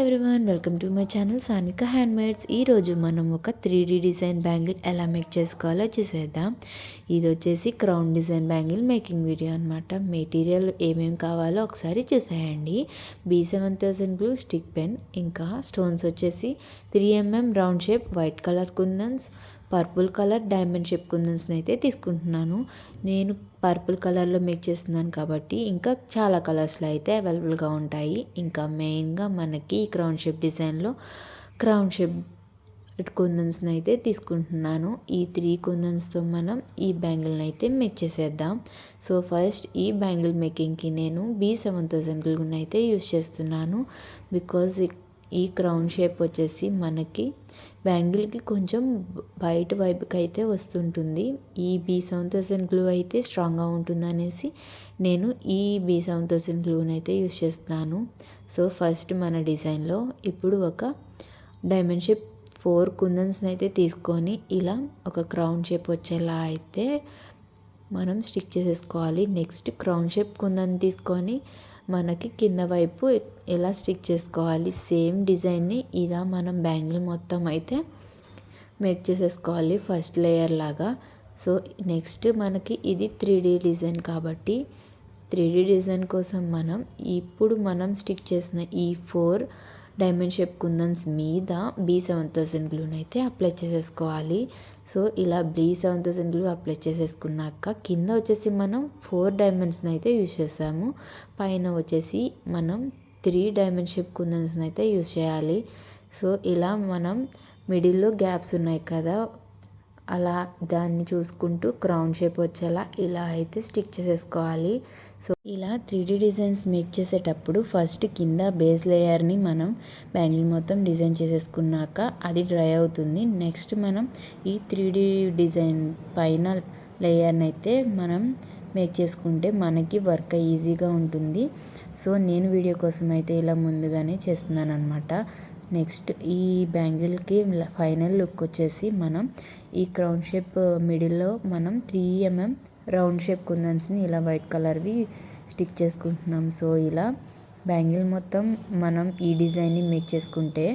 Everyone, welcome to my channel Sanvika handmades. ఈరోజు మనం ఒక 3D డిజైన్ బ్యాంగిల్ ఎలా మేక్ చేసుకోవాలో చూసేద్దాం. ఇది వచ్చేసి crown design bangle making video అనమాట. మెటీరియల్ ఏమేమి కావాలో ఒకసారి చూసేయండి. B7000 గ్లూ, స్టిక్ పెన్, ఇంకా స్టోన్స్ వచ్చేసి 3mm round shape white colour kundans, purple colour diamond shape కుందన్స్ని అయితే తీసుకుంటున్నాను. నేను పర్పుల్ కలర్లో మేక్ చేస్తున్నాను కాబట్టి ఇంకా చాలా కలర్స్లో అయితే అవైలబుల్గా ఉంటాయి. ఇంకా మెయిన్గా మనకి క్రౌన్ షేప్ డిజైన్లో క్రౌన్ షేప్ కుందన్స్ని అయితే తీసుకుంటున్నాను. ఈ 3 కుందన్స్తో మనం ఈ బ్యాంగిల్ని అయితే మేక్ చేసేద్దాం. సో ఫస్ట్ ఈ బ్యాంగిల్ మేకింగ్కి నేను B7000 గ్లూని అయితే యూస్ చేస్తున్నాను. బికాజ్ ఈ క్రౌన్ షేప్ వచ్చేసి మనకి బ్యాంగిల్కి కొంచెం బయట వైపుకి అయితే వస్తుంటుంది. ఈ B7000 గ్లూ అయితే స్ట్రాంగ్గా ఉంటుంది అనేసి నేను ఈ B7000 గ్లూని అయితే యూస్ చేస్తున్నాను. సో ఫస్ట్ మన డిజైన్లో ఇప్పుడు ఒక డైమండ్ షేప్ 4 కుందన్స్ని అయితే తీసుకొని ఇలా ఒక క్రౌన్ షేప్ వచ్చేలా అయితే మనం స్టిక్ చేసేసుకోవాలి. నెక్స్ట్ క్రౌన్ షేప్ కుందన్ తీసుకొని మనకి కింద వైపు ఎలా స్టిక్ చేసుకోవాలి, సేమ్ డిజైన్ని ఇలా మనం బ్యాంగిల్ మొత్తం అయితే మేక్ చేసేసుకోవాలి ఫస్ట్ లేయర్ లాగా. సో నెక్స్ట్ మనకి ఇది 3D డిజైన్ కాబట్టి 3D డిజైన్ కోసం మనం స్టిక్ చేసిన ఈ 4 డైమండ్ షేప్ కుందన్స్ మీద B7000 గ్లూని అయితే అప్లై చేసేసుకోవాలి. సో ఇలా B7000 గ్లూ అప్లై చేసేసుకున్నాక కింద వచ్చేసి మనం 4 డైమండ్స్ని అయితే యూజ్ చేసాము. పైన వచ్చేసి మనం 3 డైమండ్ షేప్ కుందన్స్ని అయితే యూజ్ చేయాలి. సో ఇలా మనం మిడిల్లో గ్యాప్స్ ఉన్నాయి కదా, అలా దాన్ని చూసుకుంటూ క్రౌన్ షేప్ వచ్చేలా ఇలా అయితే స్టిక్ చేసేసుకోవాలి. సో ఇలా 3D డిజైన్స్ మేక్ చేసేటప్పుడు ఫస్ట్ కింద బేస్ లేయర్ని మనం బ్యాంగిల్ మొత్తం డిజైన్ చేసేసుకున్నాక అది డ్రై అవుతుంది. నెక్స్ట్ మనం ఈ 3D డిజైన్ పైన లేయర్ని అయితే మనం మేక్ చేసుకుంటే మనకి వర్క్ ఈజీగా ఉంటుంది. సో నేను వీడియో కోసం అయితే ఇలా ముందుగానే చేస్తున్నాను అనమాట. నెక్స్ట్ ఈ బ్యాంగిల్కి ఫైనల్ లుక్ వచ్చేసి మనం ఈ క్రౌన్ షేప్ మిడిల్లో మనం 3mm రౌండ్ షేప్ కుందన్స్ని ఇలా వైట్ కలర్వి స్టిక్ చేసుకుంటున్నాం. సో ఇలా బ్యాంగిల్ మొత్తం మనం ఈ డిజైన్ని మేక్ చేసుకుంటే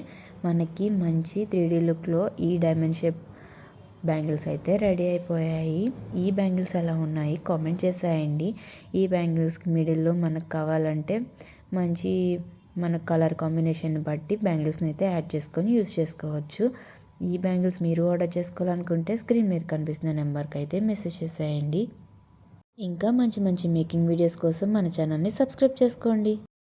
మనకి మంచి 3D లుక్లో ఈ డైమండ్ షేప్ బ్యాంగిల్స్ అయితే రెడీ అయిపోయాయి. ఈ బ్యాంగిల్స్ ఎలా ఉన్నాయి కామెంట్ చేసేయండి. ఈ బ్యాంగిల్స్కి మిడిల్లో మనకు కావాలంటే మంచి మన కలర్ కాంబినేషన్ బట్టి బ్యాంగిల్స్ని అయితే యాడ్ చేసుకొని యూస్ చేసుకోవచ్చు. ఈ బ్యాంగిల్స్ మీరు ఆర్డర్ చేసుకోవాలనుకుంటే స్క్రీన్ మీద కనిపిస్తున్న నెంబర్కి అయితే మెసేజ్ చేసేయండి. ఇంకా మంచి మంచి మేకింగ్ వీడియోస్ కోసం మన ఛానల్ని సబ్స్క్రైబ్ చేసుకోండి.